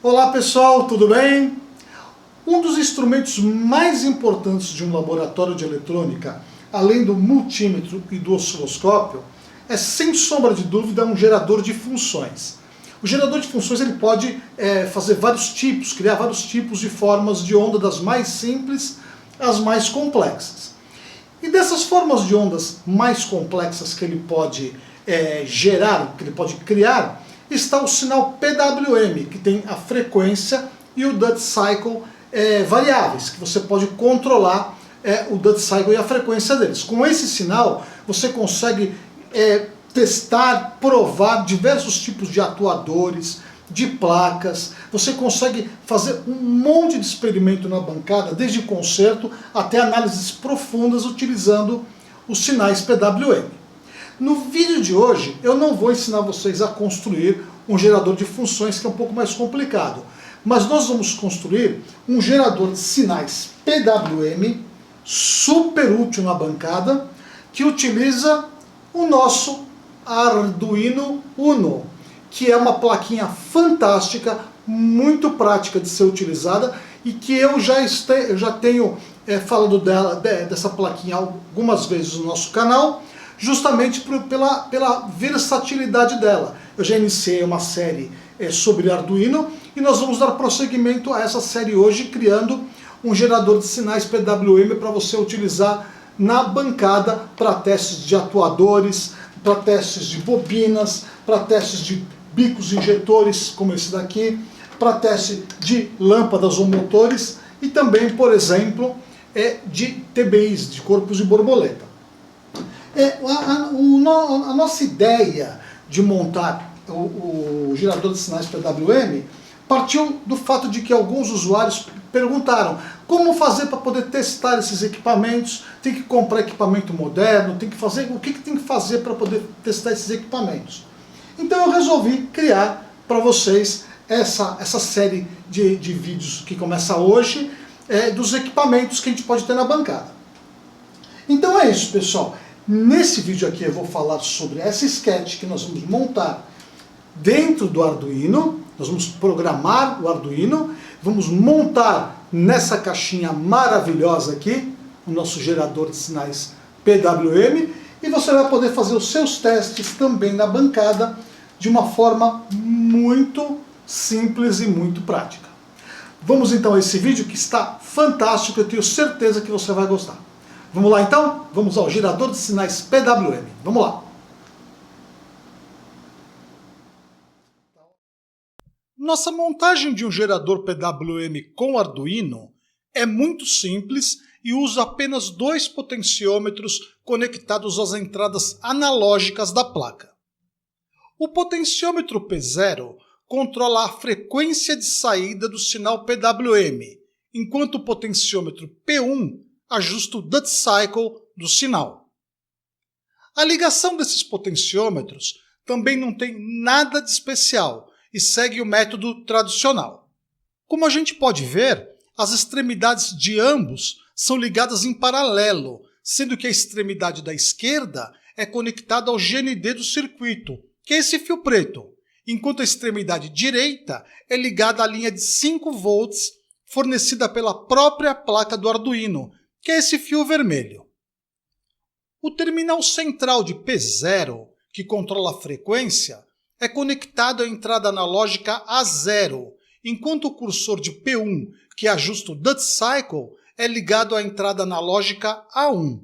Olá pessoal, tudo bem? Um dos instrumentos mais importantes de um laboratório de eletrônica, além do multímetro e do osciloscópio, é sem sombra de dúvida um gerador de funções. O gerador de funções ele pode fazer vários tipos, criar vários tipos de formas de onda, das mais simples às mais complexas. E dessas formas de ondas mais complexas que ele pode gerar, que ele pode criar, está o sinal PWM, que tem a frequência e o duty cycle variáveis, que você pode controlar o duty cycle e a frequência deles. Com esse sinal, você consegue testar, provar diversos tipos de atuadores, de placas, você consegue fazer um monte de experimento na bancada, desde conserto até análises profundas utilizando os sinais PWM. No vídeo de hoje eu não vou ensinar vocês a construir um gerador de funções, que é um pouco mais complicado, mas nós vamos construir um gerador de sinais PWM super útil na bancada, que utiliza o nosso Arduino Uno, que é uma plaquinha fantástica, muito prática de ser utilizada e que eu já tenho falado dessa plaquinha algumas vezes no nosso canal, justamente pela versatilidade dela. Eu já iniciei uma série sobre Arduino e nós vamos dar prosseguimento a essa série hoje, criando um gerador de sinais PWM para você utilizar na bancada para testes de atuadores, para testes de bobinas, para testes de bicos injetores, como esse daqui, para teste de lâmpadas ou motores e também, por exemplo, de TBIs, de corpos de borboleta. A nossa ideia de montar o gerador de sinais PWM partiu do fato de que alguns usuários perguntaram como fazer para poder testar esses equipamentos, tem que comprar equipamento moderno, tem que fazer, o que tem que fazer para poder testar esses equipamentos. Então eu resolvi criar para vocês essa série de vídeos que começa hoje, dos equipamentos que a gente pode ter na bancada. Então é isso, pessoal. Nesse vídeo aqui eu vou falar sobre essa sketch que nós vamos montar dentro do Arduino. Nós vamos programar o Arduino, vamos montar nessa caixinha maravilhosa aqui o nosso gerador de sinais PWM e você vai poder fazer os seus testes também na bancada de uma forma muito simples e muito prática. Vamos então a esse vídeo que está fantástico, eu tenho certeza que você vai gostar. Vamos lá então? Vamos ao gerador de sinais PWM. Vamos lá! Nossa montagem de um gerador PWM com Arduino é muito simples e usa apenas dois potenciômetros conectados às entradas analógicas da placa. O potenciômetro P0 controla a frequência de saída do sinal PWM, enquanto o potenciômetro P1 ajusta o duty cycle do sinal. A ligação desses potenciômetros também não tem nada de especial e segue o método tradicional. Como a gente pode ver, as extremidades de ambos são ligadas em paralelo, sendo que a extremidade da esquerda é conectada ao GND do circuito, que é esse fio preto, enquanto a extremidade direita é ligada à linha de 5 volts fornecida pela própria placa do Arduino, que é esse fio vermelho. O terminal central de P0, que controla a frequência, é conectado à entrada analógica A0, enquanto o cursor de P1, que ajusta o duty cycle, é ligado à entrada analógica A1.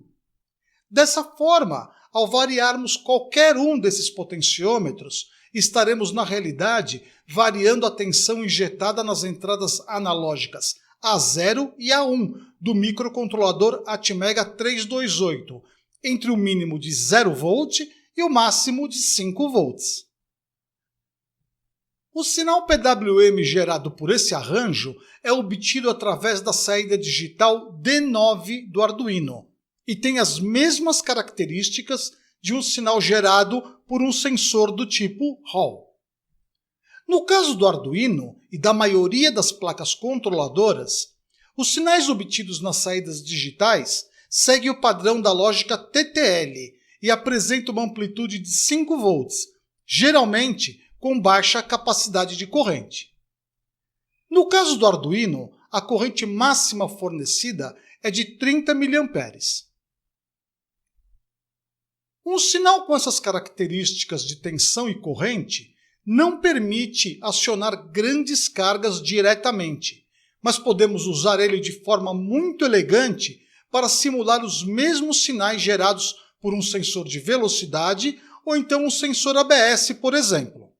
Dessa forma, ao variarmos qualquer um desses potenciômetros, estaremos na realidade variando a tensão injetada nas entradas analógicas A0 e A1 do microcontrolador Atmega 328, entre o mínimo de 0 volt e o máximo de 5 volts. O sinal PWM gerado por esse arranjo é obtido através da saída digital D9 do Arduino e tem as mesmas características de um sinal gerado por um sensor do tipo Hall. No caso do Arduino e da maioria das placas controladoras, os sinais obtidos nas saídas digitais seguem o padrão da lógica TTL e apresentam uma amplitude de 5 volts, geralmente com baixa capacidade de corrente. No caso do Arduino, a corrente máxima fornecida é de 30 mA. Um sinal com essas características de tensão e corrente não permite acionar grandes cargas diretamente, mas podemos usar ele de forma muito elegante para simular os mesmos sinais gerados por um sensor de velocidade ou então um sensor ABS, por exemplo.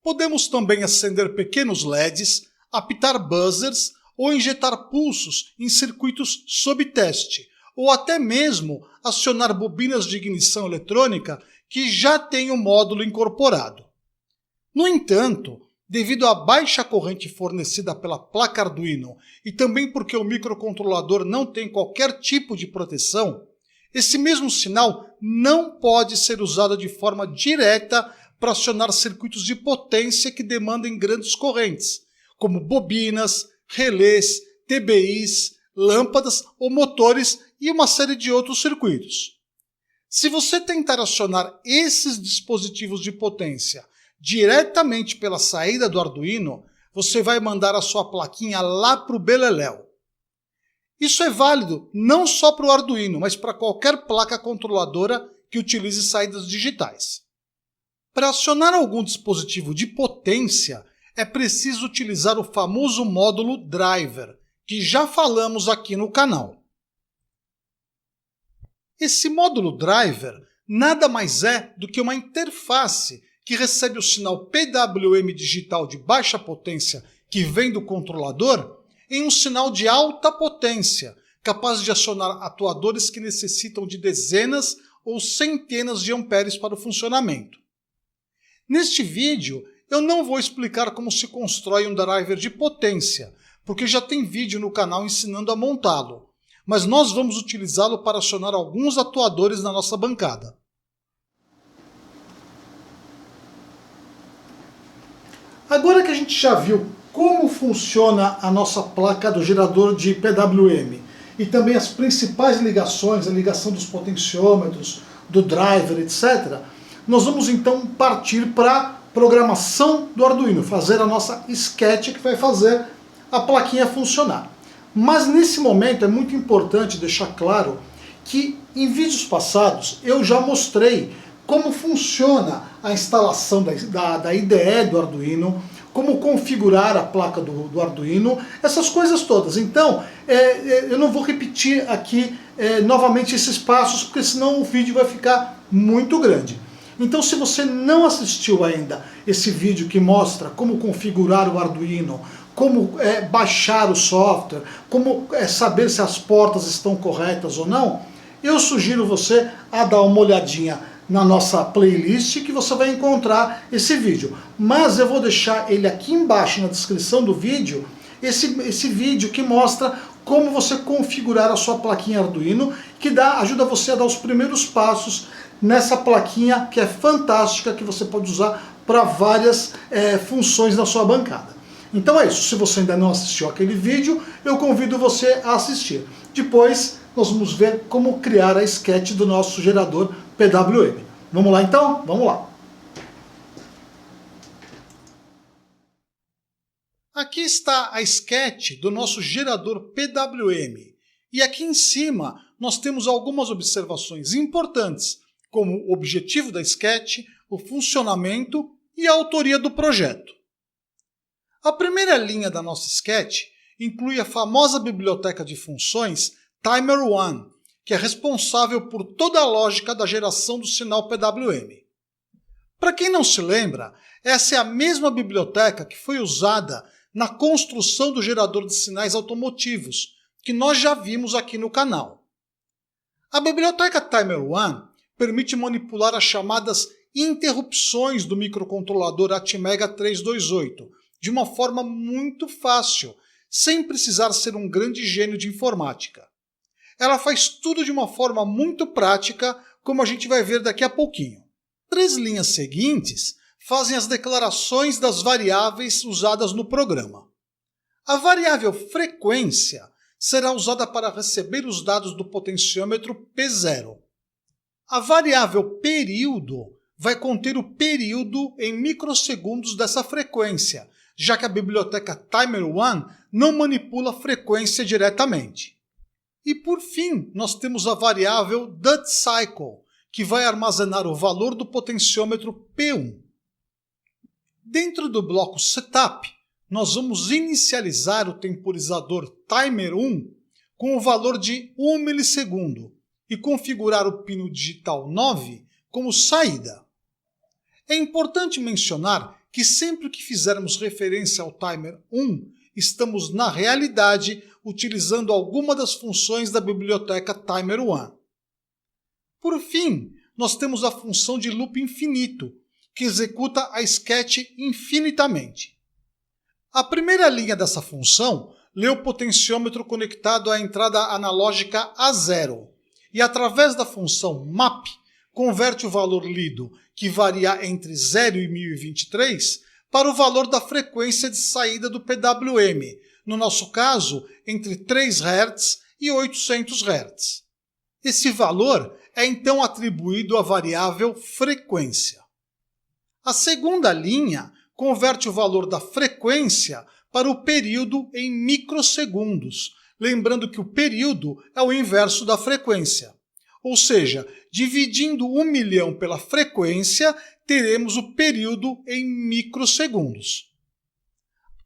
Podemos também acender pequenos LEDs, apitar buzzers ou injetar pulsos em circuitos sob teste, ou até mesmo acionar bobinas de ignição eletrônica que já têm o módulo incorporado. No entanto, devido à baixa corrente fornecida pela placa Arduino e também porque o microcontrolador não tem qualquer tipo de proteção, esse mesmo sinal não pode ser usado de forma direta para acionar circuitos de potência que demandem grandes correntes, como bobinas, relés, TBIs, lâmpadas ou motores e uma série de outros circuitos. Se você tentar acionar esses dispositivos de potência diretamente pela saída do Arduino, você vai mandar a sua plaquinha lá para o beleléu. Isso é válido não só para o Arduino, mas para qualquer placa controladora que utilize saídas digitais. Para acionar algum dispositivo de potência, é preciso utilizar o famoso módulo driver, que já falamos aqui no canal. Esse módulo driver nada mais é do que uma interface que recebe o sinal PWM digital de baixa potência que vem do controlador em um sinal de alta potência, capaz de acionar atuadores que necessitam de dezenas ou centenas de amperes para o funcionamento. Neste vídeo, eu não vou explicar como se constrói um driver de potência, porque já tem vídeo no canal ensinando a montá-lo, mas nós vamos utilizá-lo para acionar alguns atuadores na nossa bancada. Agora que a gente já viu como funciona a nossa placa do gerador de PWM e também as principais ligações, a ligação dos potenciômetros, do driver, etc., nós vamos então partir para a programação do Arduino, fazer a nossa sketch que vai fazer a plaquinha funcionar. Mas nesse momento é muito importante deixar claro que em vídeos passados eu já mostrei como funciona a instalação da IDE do Arduino, como configurar a placa do Arduino, essas coisas todas. Então, eu não vou repetir aqui novamente esses passos, porque senão o vídeo vai ficar muito grande. Então, se você não assistiu ainda esse vídeo que mostra como configurar o Arduino, como baixar o software, como saber se as portas estão corretas ou não, eu sugiro você a dar uma olhadinha na nossa playlist que você vai encontrar esse vídeo. Mas eu vou deixar ele aqui embaixo na descrição do vídeo, esse vídeo que mostra como você configurar a sua plaquinha Arduino, que ajuda você a dar os primeiros passos nessa plaquinha que é fantástica, que você pode usar para várias funções na sua bancada. Então é isso, se você ainda não assistiu aquele vídeo, eu convido você a assistir. Depois nós vamos ver como criar a sketch do nosso gerador PWM. Vamos lá então? Vamos lá! Aqui está a sketch do nosso gerador PWM. E aqui em cima nós temos algumas observações importantes, como o objetivo da sketch, o funcionamento e a autoria do projeto. A primeira linha da nossa sketch inclui a famosa biblioteca de funções Timer1, que é responsável por toda a lógica da geração do sinal PWM. Para quem não se lembra, essa é a mesma biblioteca que foi usada na construção do gerador de sinais automotivos, que nós já vimos aqui no canal. A biblioteca Timer1 permite manipular as chamadas interrupções do microcontrolador Atmega 328 de uma forma muito fácil, sem precisar ser um grande gênio de informática. Ela faz tudo de uma forma muito prática, como a gente vai ver daqui a pouquinho. 3 linhas seguintes fazem as declarações das variáveis usadas no programa. A variável frequência será usada para receber os dados do potenciômetro P0. A variável período vai conter o período em microsegundos dessa frequência, já que a biblioteca Timer1 não manipula a frequência diretamente. E por fim, nós temos a variável DUTCycle, que vai armazenar o valor do potenciômetro P1. Dentro do bloco Setup, nós vamos inicializar o temporizador Timer1 com o valor de 1 milissegundo e configurar o pino digital 9 como saída. É importante mencionar que sempre que fizermos referência ao Timer 1, estamos na realidade utilizando alguma das funções da biblioteca Timer1. Por fim, nós temos a função de loop infinito, que executa a sketch infinitamente. A primeira linha dessa função lê o potenciômetro conectado à entrada analógica A0 e, através da função map, converte o valor lido, que varia entre 0 e 1023, para o valor da frequência de saída do PWM, no nosso caso, entre 3 Hz e 800 Hz. Esse valor é então atribuído à variável frequência. A segunda linha converte o valor da frequência para o período em microsegundos, lembrando que o período é o inverso da frequência. Ou seja, dividindo 1 milhão pela frequência, teremos o período em microsegundos.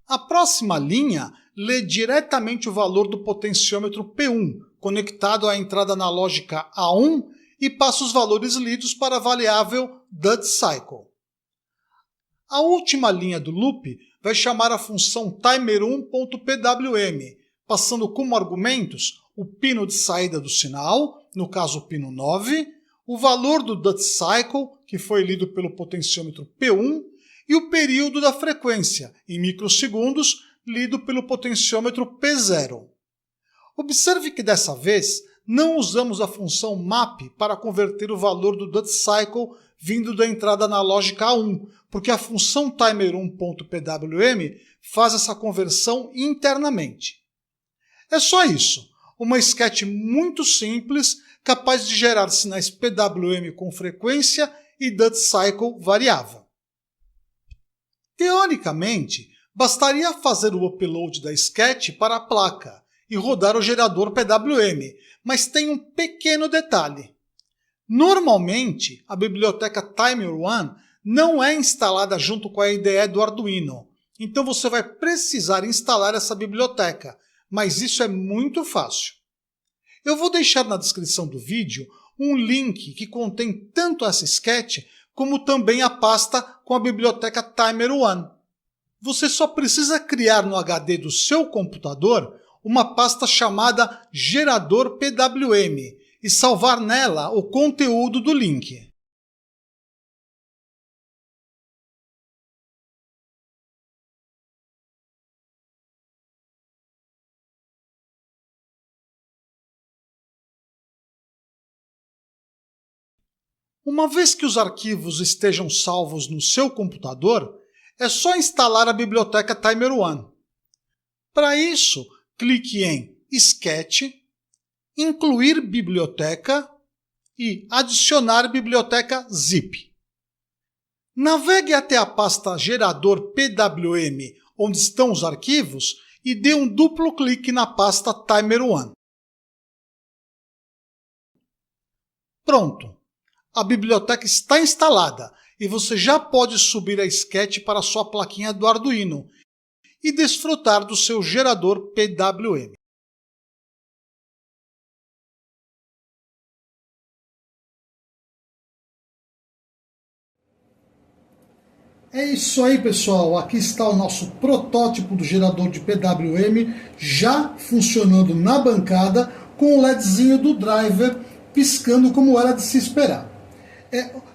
A próxima linha lê diretamente o valor do potenciômetro P1, conectado à entrada analógica A1, e passa os valores lidos para a variável DUTCycle. A última linha do loop vai chamar a função timer1.pwm, passando como argumentos o pino de saída do sinal, no caso o pino 9, o valor do DUTCycle, que foi lido pelo potenciômetro P1, e o período da frequência, em microsegundos, lido pelo potenciômetro P0. Observe que dessa vez não usamos a função map para converter o valor do DUTCycle vindo da entrada analógica A1, porque a função timer1.pwm faz essa conversão internamente. É só isso, uma sketch muito simples, capaz de gerar sinais PWM com frequência e DUTCycle variável. Teoricamente, bastaria fazer o upload da sketch para a placa e rodar o gerador PWM, mas tem um pequeno detalhe. Normalmente, a biblioteca Timer1 não é instalada junto com a IDE do Arduino, então você vai precisar instalar essa biblioteca, mas isso é muito fácil. Eu vou deixar na descrição do vídeo um link que contém tanto essa sketch como também a pasta com a biblioteca Timer1. Você só precisa criar no HD do seu computador uma pasta chamada Gerador PWM e salvar nela o conteúdo do link. Uma vez que os arquivos estejam salvos no seu computador, é só instalar a biblioteca Timer1. Para isso, clique em Sketch, Incluir biblioteca e Adicionar biblioteca zip. Navegue até a pasta Gerador PWM, onde estão os arquivos, e dê um duplo clique na pasta Timer1. Pronto! A biblioteca está instalada e você já pode subir a sketch para sua plaquinha do Arduino e desfrutar do seu gerador PWM. É isso aí, pessoal. Aqui está o nosso protótipo do gerador de PWM já funcionando na bancada com o LEDzinho do driver piscando como era de se esperar.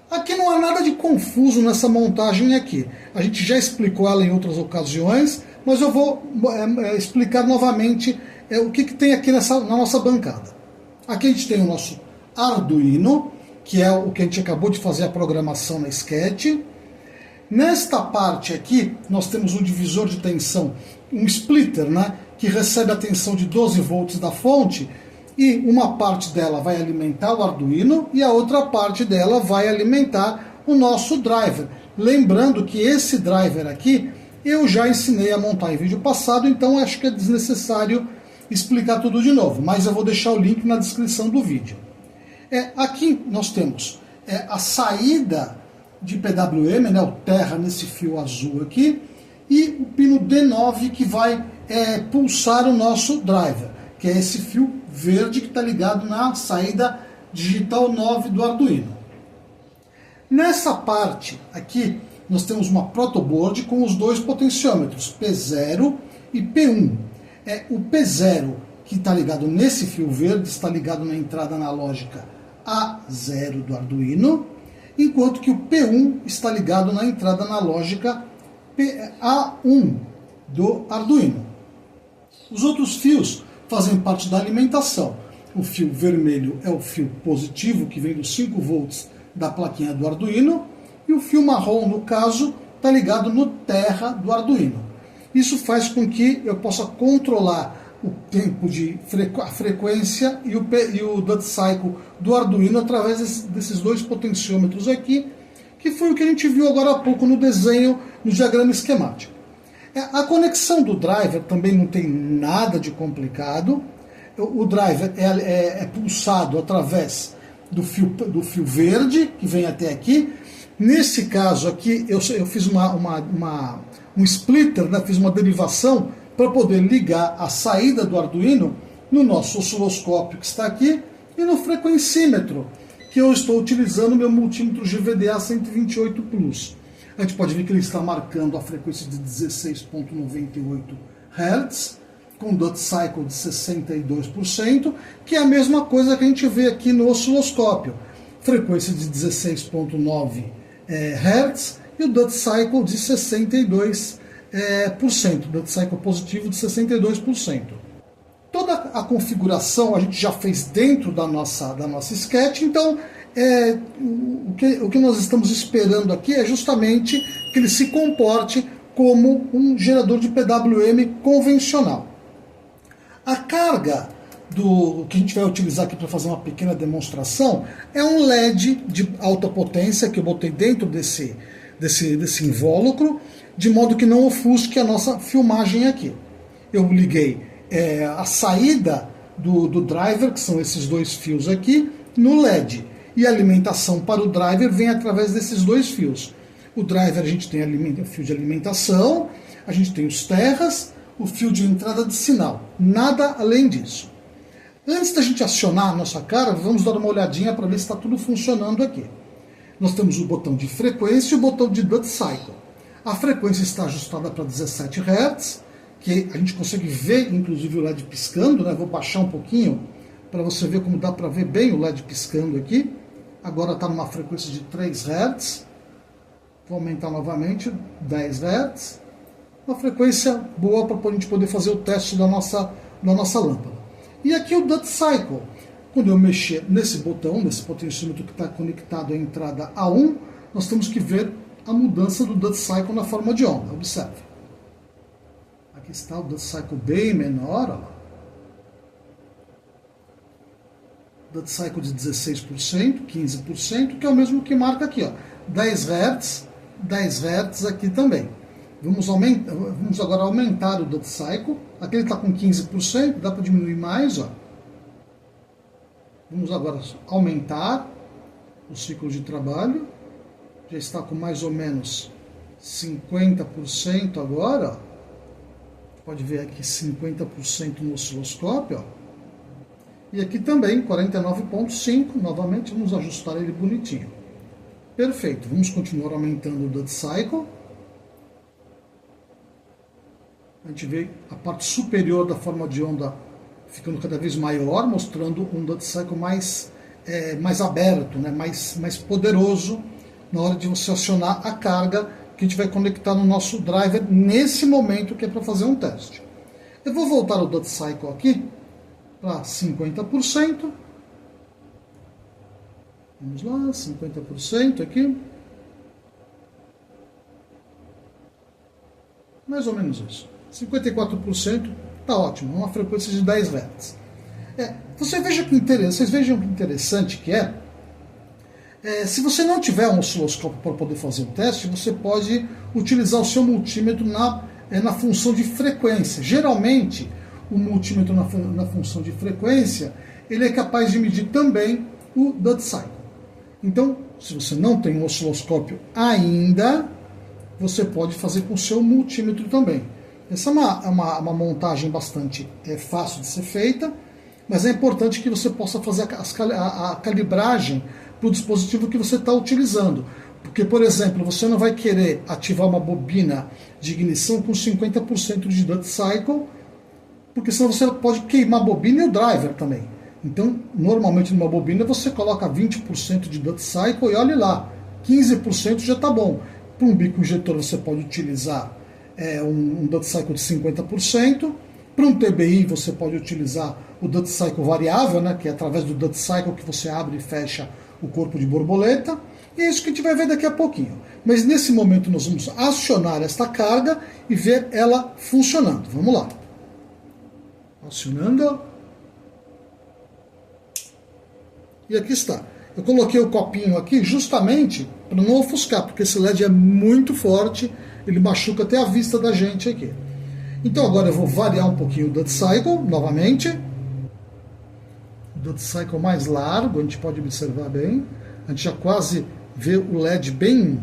Aqui não há nada de confuso nessa montagem aqui. A gente já explicou ela em outras ocasiões, mas eu vou explicar novamente o que tem aqui na nossa bancada. Aqui a gente tem o nosso Arduino, que é o que a gente acabou de fazer a programação na sketch. Nesta parte aqui, nós temos um divisor de tensão, um splitter, né, que recebe a tensão de 12 volts da fonte, e uma parte dela vai alimentar o Arduino e a outra parte dela vai alimentar o nosso driver. Lembrando que esse driver aqui Eu já ensinei a montar em vídeo passado, então acho que é desnecessário explicar tudo de novo, mas eu vou deixar o link na descrição do vídeo. Aqui nós temos a saída de PWM, né, o terra nesse fio azul aqui, e o pino D9 que vai pulsar o nosso driver, que é esse fio verde que está ligado na saída digital 9 do Arduino. Nessa parte aqui, nós temos uma protoboard com os dois potenciômetros, P0 e P1. O P0, que está ligado nesse fio verde, está ligado na entrada analógica A0 do Arduino, enquanto que o P1 está ligado na entrada analógica A1 do Arduino. Os outros fios fazem parte da alimentação. O fio vermelho é o fio positivo, que vem dos 5 volts da plaquinha do Arduino, e o fio marrom, no caso, está ligado no terra do Arduino. Isso faz com que eu possa controlar o tempo de a frequência e o duty cycle do Arduino através desses dois potenciômetros aqui, que foi o que a gente viu agora há pouco no desenho, no diagrama esquemático. A conexão do driver também não tem nada de complicado. O driver é pulsado através do fio verde, que vem até aqui. Nesse caso aqui, eu fiz um splitter, né? Fiz uma derivação para poder ligar a saída do Arduino no nosso osciloscópio que está aqui e no frequencímetro, que eu estou utilizando meu multímetro GVDA 128 Plus. A gente pode ver que ele está marcando a frequência de 16,98 Hz, com duty cycle de 62%, que é a mesma coisa que a gente vê aqui no osciloscópio. Frequência de 16,9 Hz e o duty cycle de 62%, duty cycle positivo de 62%. Toda a configuração a gente já fez dentro da nossa sketch, então o que nós estamos esperando aqui é justamente que ele se comporte como um gerador de PWM convencional. A carga que a gente vai utilizar aqui para fazer uma pequena demonstração é um LED de alta potência que eu botei dentro desse invólucro, de modo que não ofusque a nossa filmagem aqui. Eu liguei a saída do driver, que são esses dois fios aqui, no LED. E a alimentação para o driver vem através desses dois fios. O driver a gente tem o fio de alimentação, a gente tem os terras, o fio de entrada de sinal. Nada além disso. Antes da gente acionar a nossa carga, vamos dar uma olhadinha para ver se está tudo funcionando aqui. Nós temos o botão de frequência e o botão de duty cycle. A frequência está ajustada para 17 Hz, que a gente consegue ver inclusive o LED piscando, né? Vou baixar um pouquinho para você ver como dá para ver bem o LED piscando aqui. Agora está numa frequência de 3 Hz. Vou aumentar novamente, 10 Hz. Uma frequência boa para a gente poder fazer o teste da nossa lâmpada. E aqui o duty cycle. Quando eu mexer nesse botão, nesse potenciômetro que está conectado à entrada A1, nós temos que ver a mudança do duty cycle na forma de onda. Observe. Aqui está o duty cycle bem menor. Ó lá. Duty cycle de 16%, 15%, que é o mesmo que marca aqui. Ó, 10 Hz, 10 Hz aqui também. Vamos agora aumentar o duty cycle. Aqui ele está com 15%, dá para diminuir mais. Ó. Vamos agora aumentar o ciclo de trabalho. Já está com mais ou menos 50% agora. Ó. Pode ver aqui 50% no osciloscópio. Ó. E aqui também 49,5%. Novamente vamos ajustar ele bonitinho. Perfeito. Vamos continuar aumentando o duty cycle. A gente vê a parte superior da forma de onda ficando cada vez maior, mostrando um duty cycle mais aberto, né? mais poderoso na hora de você acionar a carga que a gente vai conectar no nosso driver nesse momento que é para fazer um teste. Eu vou voltar o duty cycle aqui para 50%. Vamos lá, 50% aqui. Mais ou menos isso. 54% está ótimo, uma frequência de 10 Hz. Vocês vejam que interessante que Se você não tiver um osciloscópio para poder fazer o teste, você pode utilizar o seu multímetro na função de frequência. Geralmente, o multímetro na função de frequência, ele é capaz de medir também o duty cycle. Então, se você não tem um osciloscópio ainda, você pode fazer com o seu multímetro também. Essa é uma montagem bastante fácil de ser feita, mas é importante que você possa fazer a calibragem para o dispositivo que você está utilizando. Porque, por exemplo, você não vai querer ativar uma bobina de ignição com 50% de duty cycle, porque senão você pode queimar a bobina e o driver também. Então, normalmente numa bobina você coloca 20% de duty cycle e olhe lá, 15% já está bom. Para um bico injetor você pode utilizar um duty cycle de 50%. Para um TBI você pode utilizar o duty cycle variável, né, que é através do duty cycle que você abre e fecha o corpo de borboleta. E é isso que a gente vai ver daqui a pouquinho. Mas nesse momento nós vamos acionar esta carga e ver ela funcionando. Vamos lá. Acionando. E aqui está. Eu coloquei o copinho aqui justamente para não ofuscar, porque esse LED é muito forte, ele machuca até a vista da gente aqui. Então agora eu vou variar um pouquinho o duty cycle, novamente. O duty cycle mais largo, a gente pode observar bem. A gente já quase vê o LED bem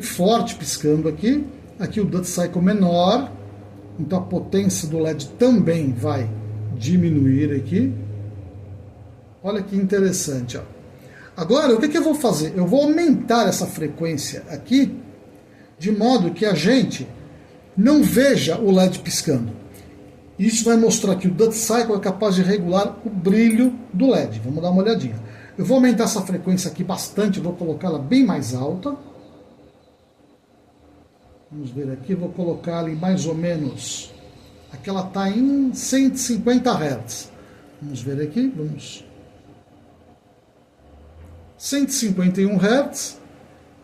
forte piscando aqui. Aqui o duty cycle menor, então a potência do LED também vai diminuir aqui. Olha que interessante. Ó. Agora, o que eu vou fazer? Eu vou aumentar essa frequência aqui, de modo que a gente não veja o LED piscando. Isso vai mostrar que o duty cycle é capaz de regular o brilho do LED. Vamos dar uma olhadinha. Eu vou aumentar essa frequência aqui bastante, vou colocá-la bem mais alta. Vamos ver aqui, vou colocá-la em mais ou menos... Aqui ela está em 150 Hz. Vamos ver aqui, vamos... 151 Hz,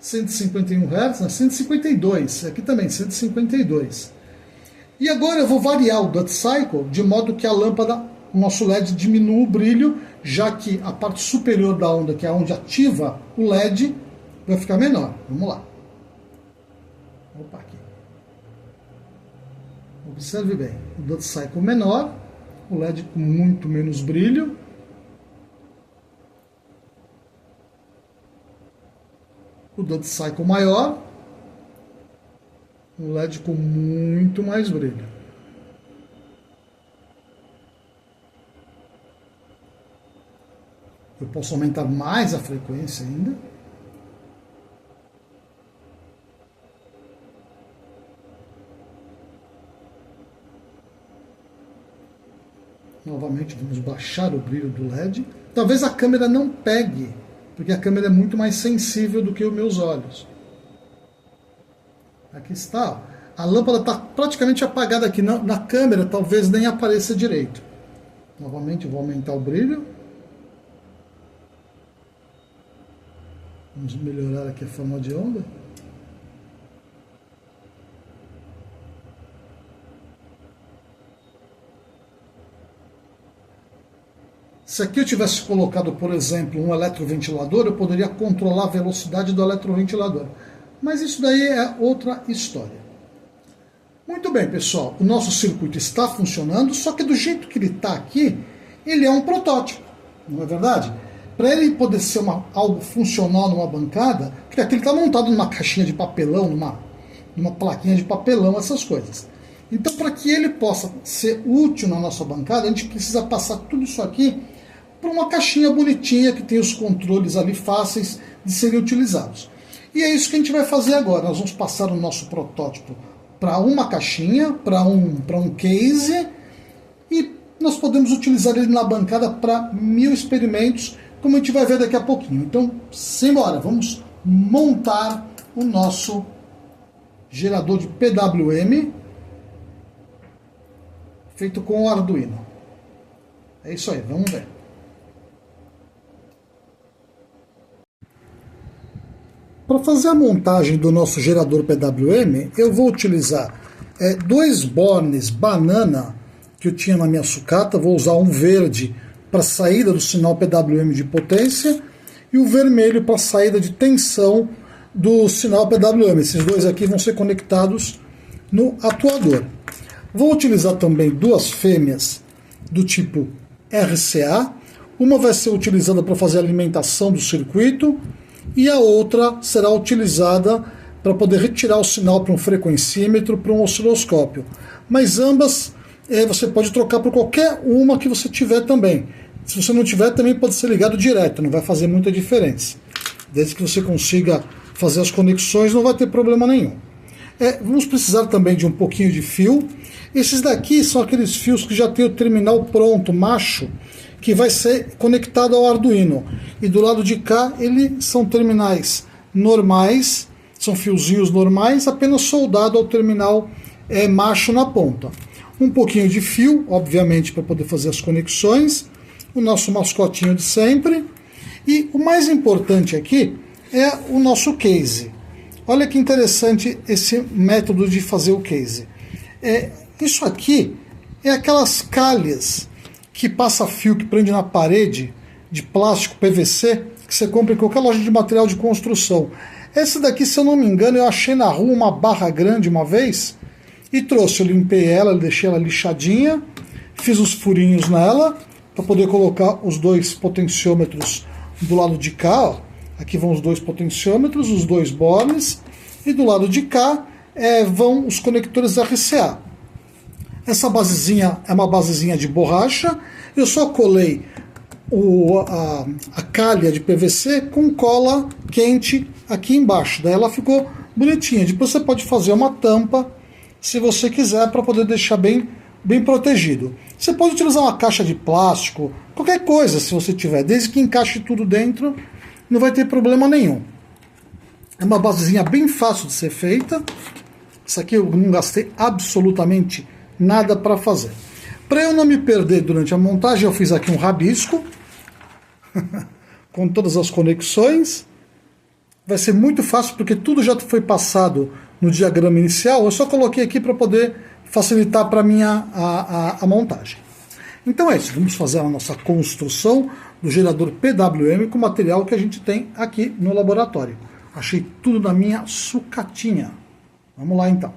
151 Hz, né? 152, aqui também 152. E agora eu vou variar o duty cycle de modo que a lâmpada, o nosso LED diminua o brilho, já que a parte superior da onda, que é onde ativa o LED, vai ficar menor. Vamos lá. Opa, aqui. Observe bem, o duty cycle menor, o LED com muito menos brilho. O duty cycle maior, um LED com muito mais brilho. Eu posso aumentar mais a frequência ainda. Novamente vamos baixar o brilho do LED. Talvez a câmera não pegue, porque a câmera é muito mais sensível do que os meus olhos. Aqui está. A lâmpada está praticamente apagada aqui. Na câmera talvez nem apareça direito. Novamente eu vou aumentar o brilho. Vamos melhorar aqui a forma de onda. Se aqui eu tivesse colocado, por exemplo, um eletroventilador, eu poderia controlar a velocidade do eletroventilador. Mas isso daí é outra história. Muito bem, pessoal. O nosso circuito está funcionando, só que do jeito que ele está aqui, ele é um protótipo. Não é verdade? Para ele poder ser algo funcional numa bancada, porque aqui ele está montado numa caixinha de papelão, numa plaquinha de papelão, essas coisas. Então, para que ele possa ser útil na nossa bancada, a gente precisa passar tudo isso aqui para uma caixinha bonitinha que tem os controles ali fáceis de serem utilizados. E é isso que a gente vai fazer agora. Nós vamos passar o nosso protótipo para uma caixinha, para um case, e nós podemos utilizar ele na bancada para 1000 experimentos, como a gente vai ver daqui a pouquinho. Então, simbora, vamos montar o nosso gerador de PWM feito com o Arduino. É isso aí, vamos ver. Para fazer a montagem do nosso gerador PWM, eu vou utilizar 2 bornes banana que eu tinha na minha sucata. Vou usar um verde para saída do sinal PWM de potência e o vermelho para a saída de tensão do sinal PWM. Esses dois aqui vão ser conectados no atuador. Vou utilizar também duas fêmeas do tipo RCA. Uma vai ser utilizada para fazer a alimentação do circuito e a outra será utilizada para poder retirar o sinal para um frequencímetro, para um osciloscópio. Mas ambas você pode trocar por qualquer uma que você tiver também. Se você não tiver, também pode ser ligado direto, não vai fazer muita diferença. Desde que você consiga fazer as conexões, não vai ter problema nenhum. Vamos precisar também de um pouquinho de fio. Esses daqui são aqueles fios que já tem o terminal pronto, macho, que vai ser conectado ao Arduino. E do lado de cá, eles são terminais normais, são fiozinhos normais, apenas soldado ao terminal macho na ponta. Um pouquinho de fio, obviamente, para poder fazer as conexões. O nosso mascotinho de sempre. E o mais importante aqui é o nosso case. Olha que interessante esse método de fazer o case. Isso aqui é aquelas calhas que passa fio, que prende na parede, de plástico PVC, que você compra em qualquer loja de material de construção. Essa daqui, se eu não me engano, eu achei na rua uma barra grande uma vez e trouxe. Eu limpei ela, deixei ela lixadinha, fiz os furinhos nela para poder colocar os dois potenciômetros do lado de cá. Ó. Aqui vão os dois potenciômetros, os dois bornes, e do lado de cá vão os conectores RCA. Essa basezinha é uma basezinha de borracha. Eu só colei a calha de PVC com cola quente aqui embaixo. Daí ela ficou bonitinha. Depois você pode fazer uma tampa, se você quiser, para poder deixar bem protegido. Você pode utilizar uma caixa de plástico, qualquer coisa se você tiver, desde que encaixe tudo dentro, não vai ter problema nenhum. É uma basezinha bem fácil de ser feita. Isso aqui eu não gastei absolutamente nada para fazer. Para eu não me perder durante a montagem, eu fiz aqui um rabisco com todas as conexões. Vai ser muito fácil porque tudo já foi passado no diagrama inicial. Eu só coloquei aqui para poder facilitar para mim a montagem. Então é isso, vamos fazer a nossa construção do gerador PWM com o material que a gente tem aqui no laboratório. Achei tudo na minha sucatinha. Vamos lá então.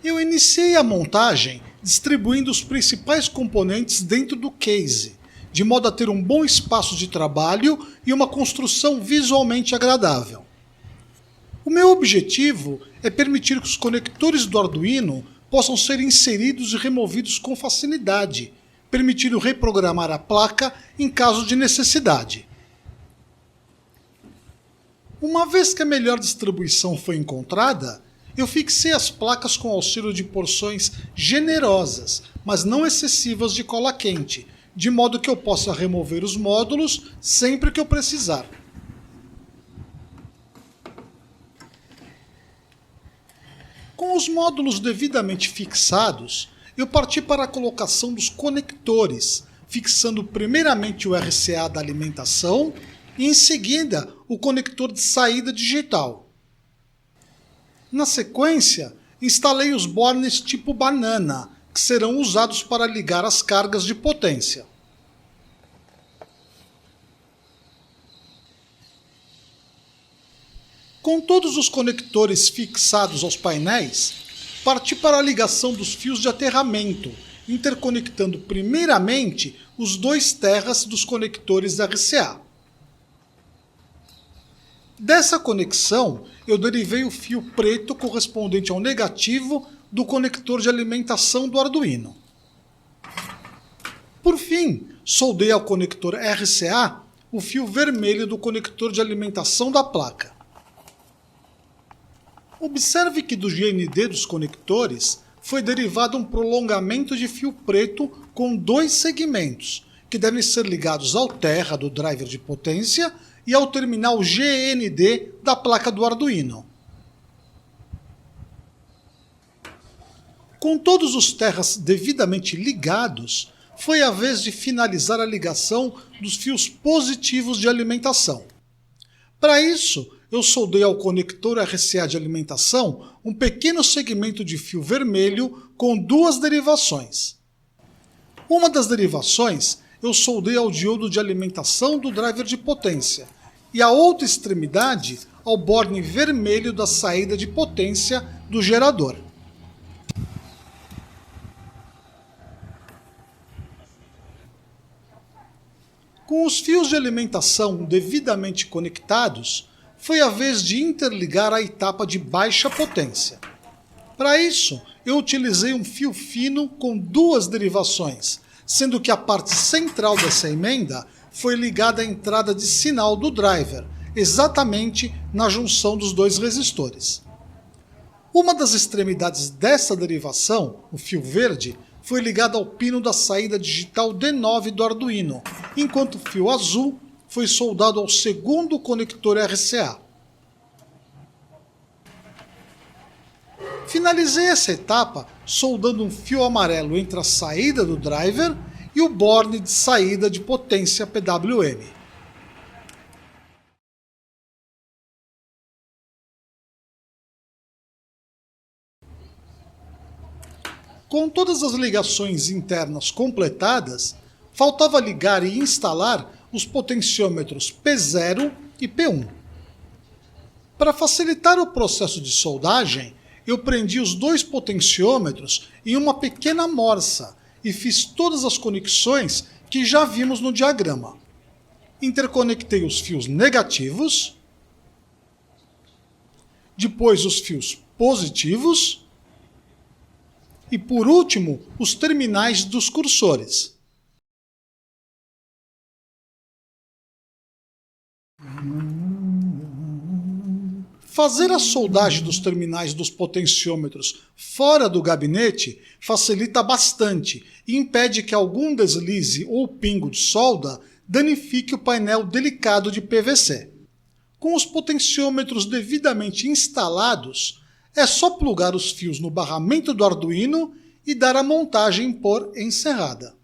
Eu iniciei a montagem distribuindo os principais componentes dentro do case, de modo a ter um bom espaço de trabalho e uma construção visualmente agradável. O meu objetivo é permitir que os conectores do Arduino possam ser inseridos e removidos com facilidade, permitindo reprogramar a placa em caso de necessidade. Uma vez que a melhor distribuição foi encontrada, eu fixei as placas com auxílio de porções generosas, mas não excessivas de cola quente, de modo que eu possa remover os módulos sempre que eu precisar. Com os módulos devidamente fixados, eu parti para a colocação dos conectores, fixando primeiramente o RCA da alimentação e em seguida o conector de saída digital. Na sequência, instalei os bornes tipo banana, que serão usados para ligar as cargas de potência. Com todos os conectores fixados aos painéis, parti para a ligação dos fios de aterramento, interconectando primeiramente os dois terras dos conectores RCA. Dessa conexão, eu derivei o fio preto correspondente ao negativo do conector de alimentação do Arduino. Por fim, soldei ao conector RCA o fio vermelho do conector de alimentação da placa. Observe que do GND dos conectores foi derivado um prolongamento de fio preto com dois segmentos, que devem ser ligados ao terra do driver de potência e ao terminal GND da placa do Arduino. Com todos os terras devidamente ligados, foi a vez de finalizar a ligação dos fios positivos de alimentação. Para isso, eu soldei ao conector RCA de alimentação um pequeno segmento de fio vermelho com duas derivações. Uma das derivações eu soldei ao diodo de alimentação do driver de potência e a outra extremidade ao borne vermelho da saída de potência do gerador. Com os fios de alimentação devidamente conectados, foi a vez de interligar a etapa de baixa potência. Para isso, eu utilizei um fio fino com duas derivações, sendo que a parte central dessa emenda foi ligada à entrada de sinal do driver, exatamente na junção dos dois resistores. Uma das extremidades dessa derivação, o fio verde, foi ligado ao pino da saída digital D9 do Arduino, enquanto o fio azul foi soldado ao segundo conector RCA. Finalizei essa etapa soldando um fio amarelo entre a saída do driver e o borne de saída de potência PWM. Com todas as ligações internas completadas, faltava ligar e instalar os potenciômetros P0 e P1. Para facilitar o processo de soldagem, eu prendi os dois potenciômetros em uma pequena morsa e fiz todas as conexões que já vimos no diagrama. Interconectei os fios negativos, depois os fios positivos e, por último, os terminais dos cursores. Fazer a soldagem dos terminais dos potenciômetros fora do gabinete facilita bastante e impede que algum deslize ou pingo de solda danifique o painel delicado de PVC. Com os potenciômetros devidamente instalados, é só plugar os fios no barramento do Arduino e dar a montagem por encerrada.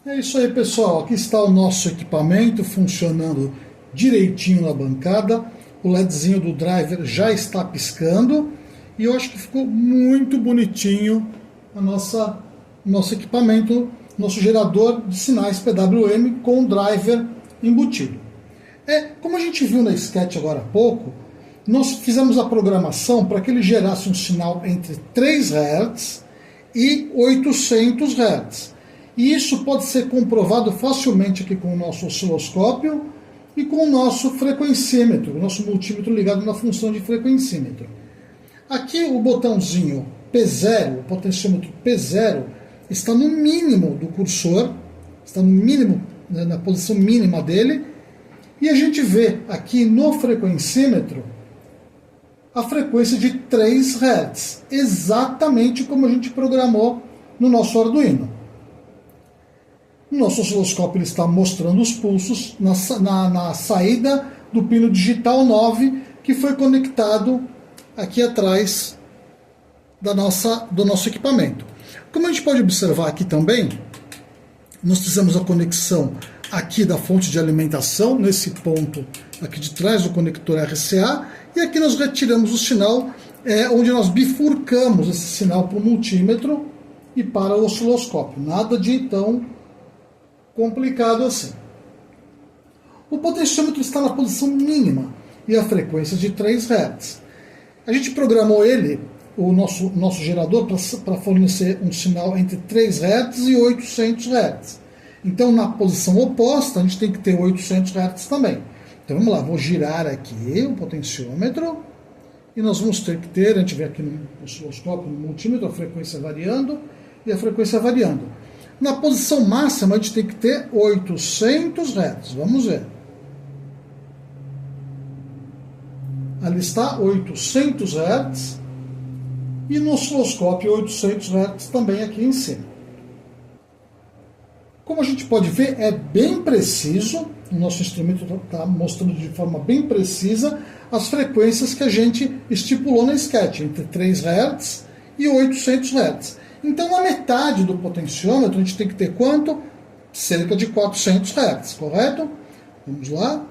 É isso aí, pessoal. Aqui está o nosso equipamento funcionando direitinho na bancada. O LEDzinho do driver já está piscando e eu acho que ficou muito bonitinho o nosso equipamento, nosso gerador de sinais PWM com o driver embutido. Como a gente viu na sketch agora há pouco, nós fizemos a programação para que ele gerasse um sinal entre 3 Hz e 800 Hz. E isso pode ser comprovado facilmente aqui com o nosso osciloscópio e com o nosso frequencímetro, o nosso multímetro ligado na função de frequencímetro. Aqui o botãozinho P0, o potenciômetro P0, está no mínimo do cursor, está no mínimo, na posição mínima dele, e a gente vê aqui no frequencímetro a frequência de 3 Hz, exatamente como a gente programou no nosso Arduino. O nosso osciloscópio ele está mostrando os pulsos na saída do pino digital 9, que foi conectado aqui atrás do nosso equipamento. Como a gente pode observar aqui também, nós fizemos a conexão aqui da fonte de alimentação, nesse ponto aqui de trás do conector RCA, e aqui nós retiramos o sinal, onde nós bifurcamos esse sinal para o multímetro e para o osciloscópio. Nada de tão complicado assim. O potenciômetro está na posição mínima e a frequência de 3 Hz. A gente programou ele, o nosso gerador, para fornecer um sinal entre 3 Hz e 800 Hz. Então, na posição oposta, a gente tem que ter 800 Hz também. Então, vamos lá, vou girar aqui o potenciômetro e nós vamos ter que ter, a gente vê aqui no osciloscópio, no multímetro, a frequência variando e a frequência variando. Na posição máxima, a gente tem que ter 800 Hz. Vamos ver. Ali está 800 Hz. E no osciloscópio 800 Hz também aqui em cima. Como a gente pode ver, é bem preciso. O nosso instrumento está mostrando de forma bem precisa as frequências que a gente estipulou na sketch, entre 3 Hz e 800 Hz. Então, na metade do potenciômetro, a gente tem que ter quanto? Cerca de 400 Hz, correto? Vamos lá.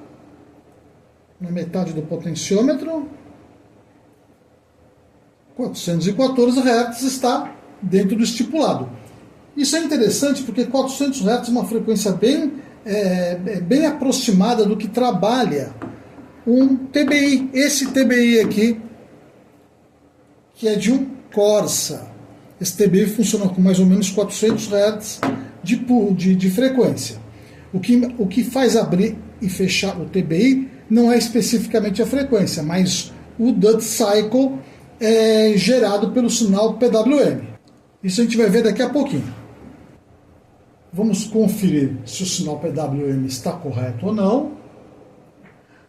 na metade do potenciômetro. 414 Hz está dentro do estipulado. Isso é interessante porque 400 Hz é uma frequência bem aproximada do que trabalha um TBI. Esse TBI aqui, que é de um Corsa. Esse TBI funciona com mais ou menos 400 Hz de frequência. O que faz abrir e fechar o TBI não é especificamente a frequência, mas o duty cycle é gerado pelo sinal PWM. Isso a gente vai ver daqui a pouquinho. Vamos conferir se o sinal PWM está correto ou não.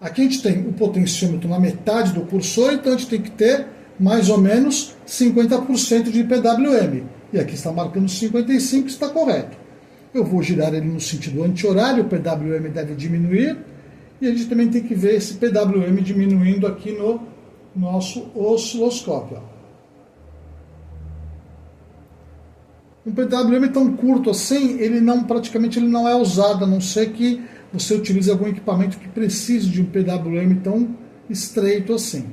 Aqui a gente tem o potenciômetro na metade do cursor, então a gente tem que ter mais ou menos 50% de PWM. E aqui está marcando 55%, está correto. Eu vou girar ele no sentido anti-horário, o PWM deve diminuir. E a gente também tem que ver esse PWM diminuindo aqui no nosso osciloscópio. Um PWM tão curto assim, praticamente ele não é usado, a não ser que você utilize algum equipamento que precise de um PWM tão estreito assim.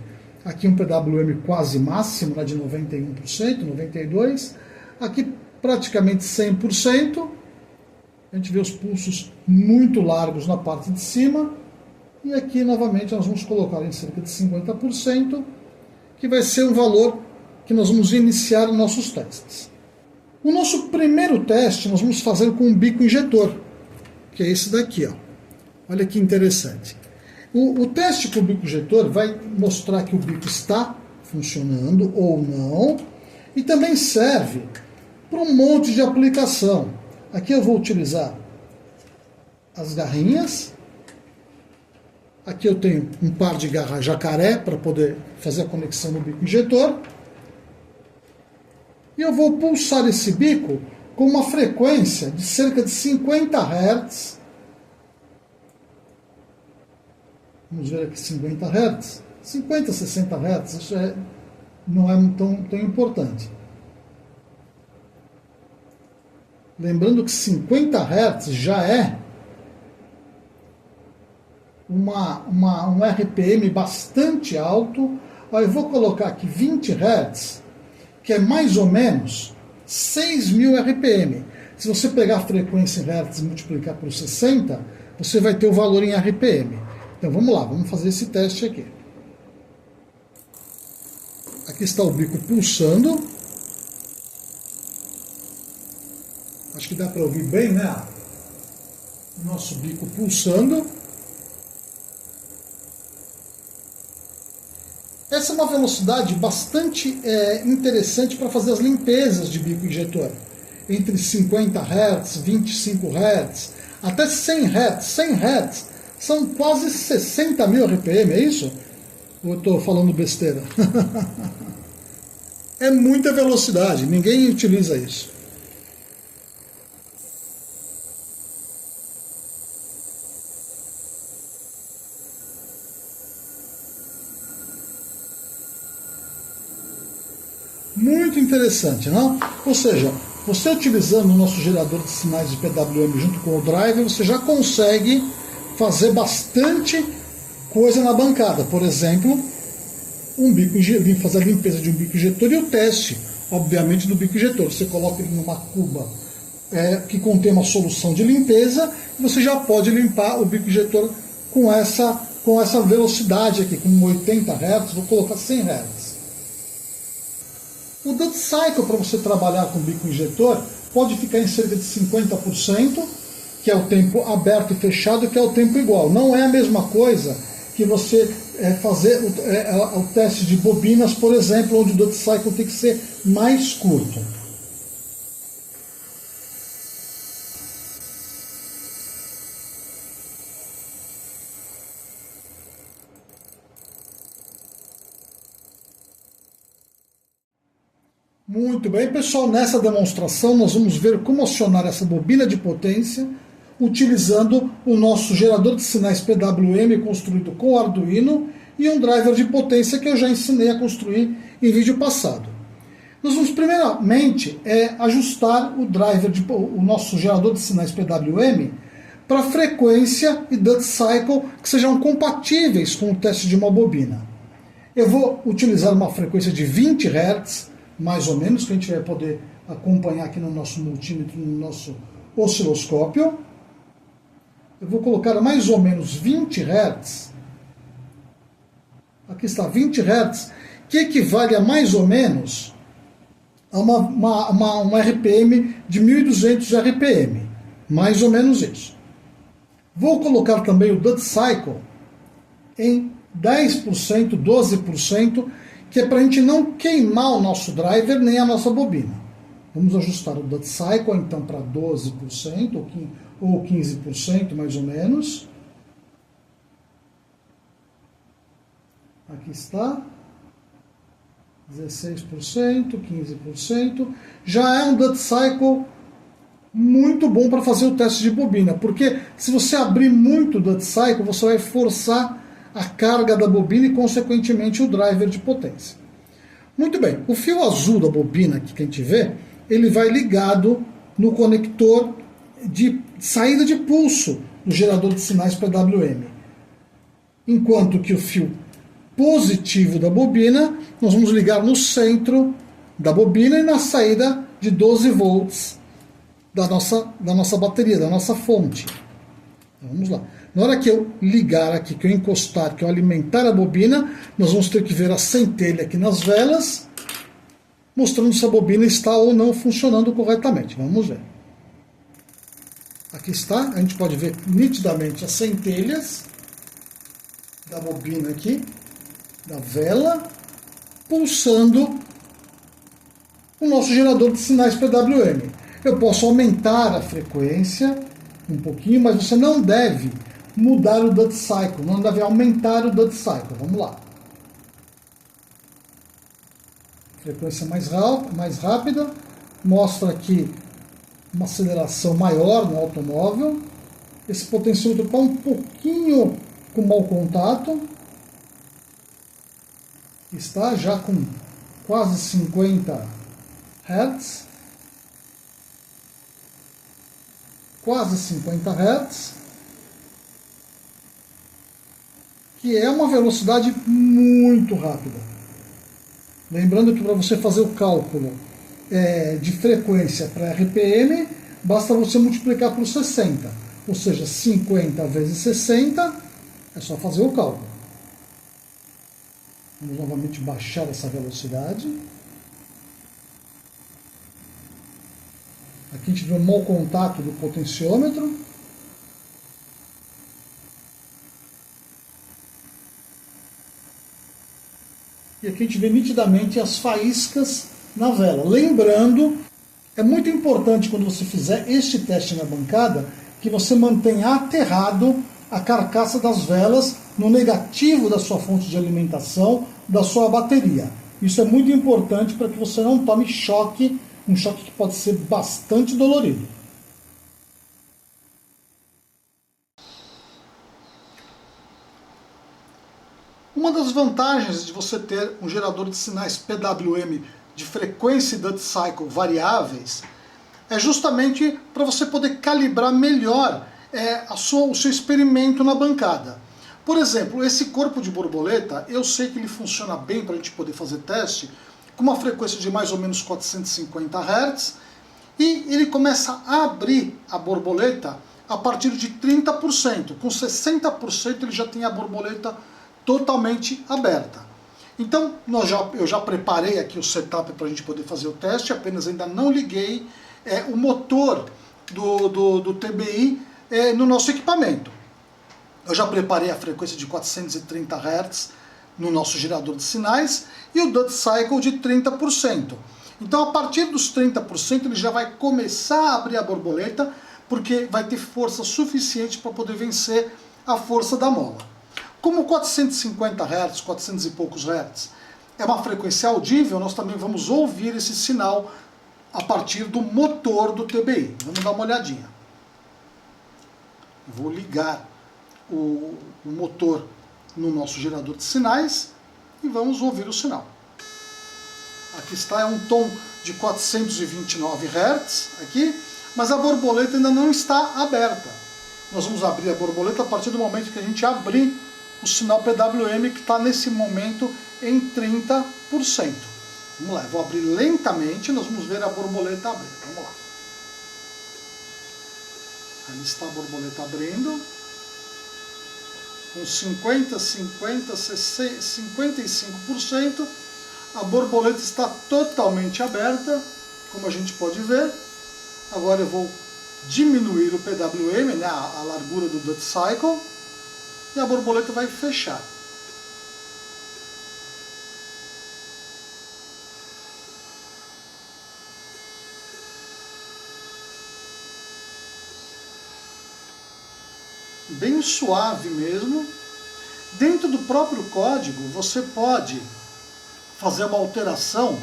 Aqui um PWM quase máximo, de 91%, 92%. Aqui praticamente 100%. A gente vê os pulsos muito largos na parte de cima. E aqui novamente nós vamos colocar em cerca de 50%, que vai ser um valor que nós vamos iniciar os nossos testes. O nosso primeiro teste nós vamos fazer com um bico injetor, que é esse daqui, ó. Olha que interessante. O teste com o bico injetor vai mostrar que o bico está funcionando ou não, e também serve para um monte de aplicação. Aqui eu vou utilizar as garrinhas. Aqui eu tenho um par de garra jacaré para poder fazer a conexão no bico injetor. E eu vou pulsar esse bico com uma frequência de cerca de 50 Hz. Vamos ver aqui 50 Hz. 50, 60 Hz, isso não é tão importante. Lembrando que 50 Hz já é um RPM bastante alto. Eu vou colocar aqui 20 Hz, que é mais ou menos 6.000 RPM. Se você pegar a frequência em Hz e multiplicar por 60, você vai ter o valor em RPM. Então vamos lá, vamos fazer esse teste aqui. Aqui está o bico pulsando. Acho que dá para ouvir bem, né? O nosso bico pulsando. Essa é uma velocidade bastante interessante para fazer as limpezas de bico injetor. Entre 50 Hz, 25 Hz, até 100 Hz. 100 Hz são quase 60.000 RPM, é isso? Ou eu estou falando besteira? É muita velocidade, ninguém utiliza isso. Muito interessante, não? Ou seja, você utilizando o nosso gerador de sinais de PWM junto com o driver, você já consegue fazer bastante coisa na bancada. Por exemplo, fazer a limpeza de um bico injetor e o teste, obviamente, do bico injetor. Você coloca ele numa cuba que contém uma solução de limpeza e você já pode limpar o bico injetor com essa velocidade aqui, com 80 Hz, vou colocar 100 Hz. O duty cycle para você trabalhar com bico injetor pode ficar em cerca de 50%, que é o tempo aberto e fechado, que é o tempo igual. Não é a mesma coisa que você fazer o teste de bobinas, por exemplo, onde o duty cycle tem que ser mais curto. Muito bem, pessoal, nessa demonstração nós vamos ver como acionar essa bobina de potência utilizando o nosso gerador de sinais PWM construído com Arduino e um driver de potência que eu já ensinei a construir em vídeo passado. Nós vamos primeiramente ajustar o nosso gerador de sinais PWM para frequência e duty cycle que sejam compatíveis com o teste de uma bobina. Eu vou utilizar uma frequência de 20 Hz, mais ou menos, que a gente vai poder acompanhar aqui no nosso multímetro, no nosso osciloscópio. Eu vou colocar mais ou menos 20 Hz. Aqui está 20 Hz, que equivale a mais ou menos a uma RPM de 1200 RPM. Mais ou menos isso. Vou colocar também o duty cycle em 10%, 12%, que é para a gente não queimar o nosso driver nem a nossa bobina. Vamos ajustar o duty cycle então para 12% ou 15% mais ou menos. Aqui está. 16%, 15%. Já é um duty cycle muito bom para fazer o teste de bobina, porque se você abrir muito o duty cycle, você vai forçar a carga da bobina e, consequentemente, o driver de potência. Muito bem, o fio azul da bobina aqui que a gente vê, ele vai ligado no conector de saída de pulso do gerador de sinais PWM. Enquanto que o fio positivo da bobina, nós vamos ligar no centro da bobina e na saída de 12 volts da nossa bateria, da nossa fonte. Então, vamos lá. Na hora que eu ligar aqui, que eu encostar, que eu alimentar a bobina, nós vamos ter que ver a centelha aqui nas velas, mostrando se a bobina está ou não funcionando corretamente. Vamos ver. Aqui está, a gente pode ver nitidamente as centelhas da bobina aqui, da vela, pulsando o nosso gerador de sinais PWM. Eu posso aumentar a frequência um pouquinho, mas você não deve mudar o duty cycle, não deve aumentar o duty cycle. Vamos lá. Frequência mais rápida, mostra aqui uma aceleração maior no automóvel. Esse potenciômetro está um pouquinho com mau contato. Está já com quase 50 Hz. Quase 50 Hz. Que é uma velocidade muito rápida. Lembrando que para você fazer o cálculo de frequência para RPM, basta você multiplicar por 60. Ou seja, 50 vezes 60, é só fazer o cálculo. Vamos novamente baixar essa velocidade. Aqui a gente vê um mau contato do potenciômetro. E aqui a gente vê nitidamente as faíscas na vela. Lembrando, é muito importante quando você fizer este teste na bancada, que você mantenha aterrado a carcaça das velas no negativo da sua fonte de alimentação, da sua bateria. Isso é muito importante para que você não tome choque, um choque que pode ser bastante dolorido. Uma das vantagens de você ter um gerador de sinais PWM de frequência e duty cycle variáveis é justamente para você poder calibrar melhor o seu experimento na bancada. Por exemplo, esse corpo de borboleta, eu sei que ele funciona bem para a gente poder fazer teste com uma frequência de mais ou menos 450 Hz e ele começa a abrir a borboleta a partir de 30%. Com 60% ele já tem a borboleta totalmente aberta. Então eu já preparei aqui o setup para a gente poder fazer o teste, apenas ainda não liguei o motor do TBI no nosso equipamento. Eu já preparei a frequência de 430 Hz no nosso gerador de sinais e o duty cycle de 30%. Então a partir dos 30% ele já vai começar a abrir a borboleta, porque vai ter força suficiente para poder vencer a força da mola. Como 450 Hz, 400 e poucos Hz, é uma frequência audível, nós também vamos ouvir esse sinal a partir do motor do TBI. Vamos dar uma olhadinha. Vou ligar o motor no nosso gerador de sinais e vamos ouvir o sinal. Aqui está, é um tom de 429 Hz, aqui, mas a borboleta ainda não está aberta. nós vamos abrir a borboleta a partir do momento que a gente abrir o sinal PWM, que está nesse momento em 30%. Vamos lá, eu vou abrir lentamente, nós vamos ver a borboleta abrir. Vamos lá. Ali está a borboleta abrindo. Com 50, 50, 55%, a borboleta está totalmente aberta, como a gente pode ver. Agora eu vou diminuir o PWM, né, a largura do Dutt Cycle, e a borboleta vai fechar. Bem suave mesmo. Dentro do próprio código você pode fazer uma alteração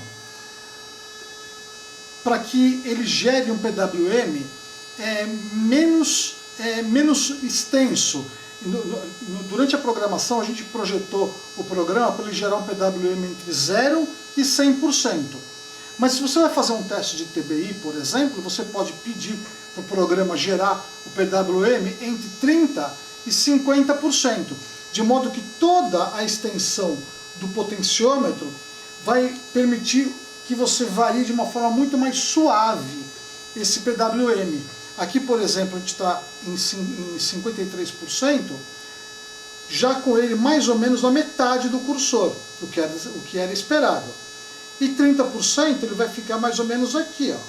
para que ele gere um PWM menos extenso. Durante a programação a gente projetou o programa para ele gerar um PWM entre 0 e 100%. Mas se você vai fazer um teste de TBI, por exemplo, você pode pedir para o programa gerar o PWM entre 30% e 50%, de modo que toda a extensão do potenciômetro vai permitir que você varie de uma forma muito mais suave esse PWM. Aqui, por exemplo, a gente está em 53%, já com ele mais ou menos na metade do cursor, o que era esperado. E 30% ele vai ficar mais ou menos aqui, ó.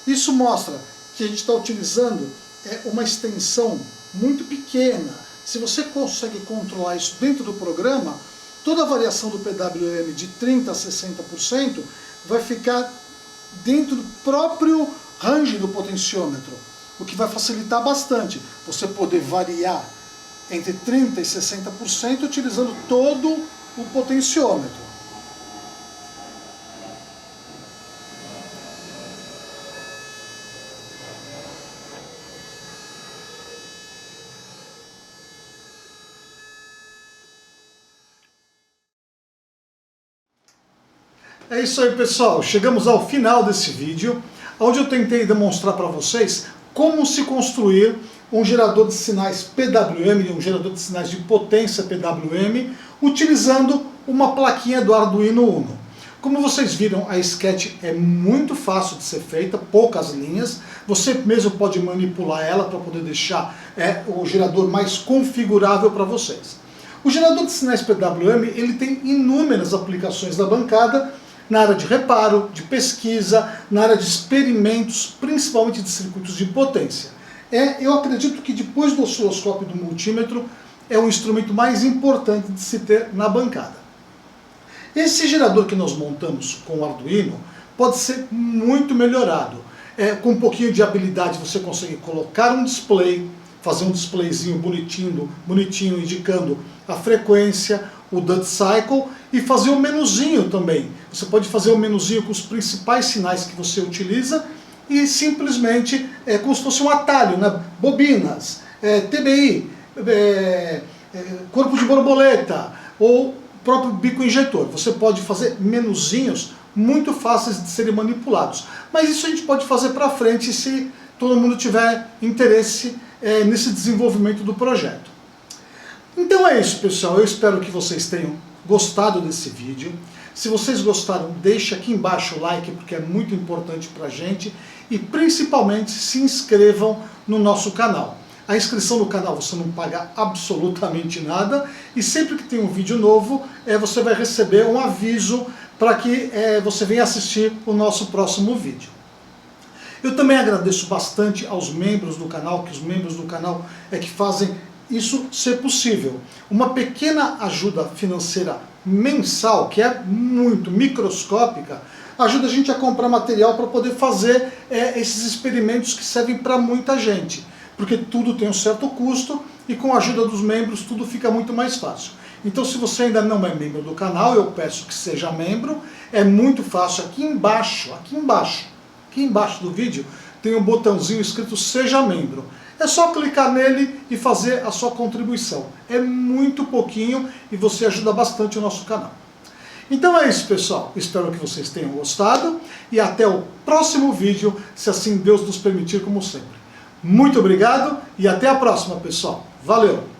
Isso mostra que a gente está utilizando uma extensão muito pequena. Se você consegue controlar isso dentro do programa, toda a variação do PWM de 30% a 60% vai ficar dentro do próprio range do potenciômetro, o que vai facilitar bastante você poder variar entre 30% e 60% utilizando todo o potenciômetro. É isso aí, pessoal, chegamos ao final desse vídeo, onde eu tentei demonstrar para vocês como se construir um gerador de sinais PWM, um gerador de sinais de potência PWM, utilizando uma plaquinha do Arduino Uno. Como vocês viram, a sketch é muito fácil de ser feita, poucas linhas, você mesmo pode manipular ela para poder deixar o gerador mais configurável para vocês. O gerador de sinais PWM ele tem inúmeras aplicações na bancada, na área de reparo, de pesquisa, na área de experimentos, principalmente de circuitos de potência. Eu acredito que depois do osciloscópio e do multímetro, é o instrumento mais importante de se ter na bancada. Esse gerador que nós montamos com o Arduino pode ser muito melhorado. Com um pouquinho de habilidade você consegue colocar um display, fazer um displayzinho bonitinho indicando a frequência, o Dutt Cycle, e fazer um menuzinho também. Você pode fazer um menuzinho com os principais sinais que você utiliza e simplesmente como se fosse um atalho, né? Bobinas, TBI, corpo de borboleta ou próprio bico injetor. Você pode fazer menuzinhos muito fáceis de serem manipulados. Mas isso a gente pode fazer para frente se todo mundo tiver interesse nesse desenvolvimento do projeto. Então é isso, pessoal. Eu espero que vocês tenham gostado desse vídeo. Se vocês gostaram, deixe aqui embaixo o like, porque é muito importante para a gente. E principalmente se inscrevam no nosso canal. A inscrição no canal você não paga absolutamente nada. E sempre que tem um vídeo novo, você vai receber um aviso para que você venha assistir o nosso próximo vídeo. Eu também agradeço bastante aos membros do canal, que os membros do canal que fazem isso ser possível. Uma pequena ajuda financeira mensal, que é muito microscópica, ajuda a gente a comprar material para poder fazer esses experimentos que servem para muita gente. Porque tudo tem um certo custo e com a ajuda dos membros tudo fica muito mais fácil. Então se você ainda não é membro do canal, eu peço que seja membro. É muito fácil, aqui embaixo do vídeo tem um botãozinho escrito Seja Membro. É só clicar nele e fazer a sua contribuição. É muito pouquinho e você ajuda bastante o nosso canal. Então é isso, pessoal. Espero que vocês tenham gostado e até o próximo vídeo, se assim Deus nos permitir, como sempre. Muito obrigado e até a próxima, pessoal. Valeu!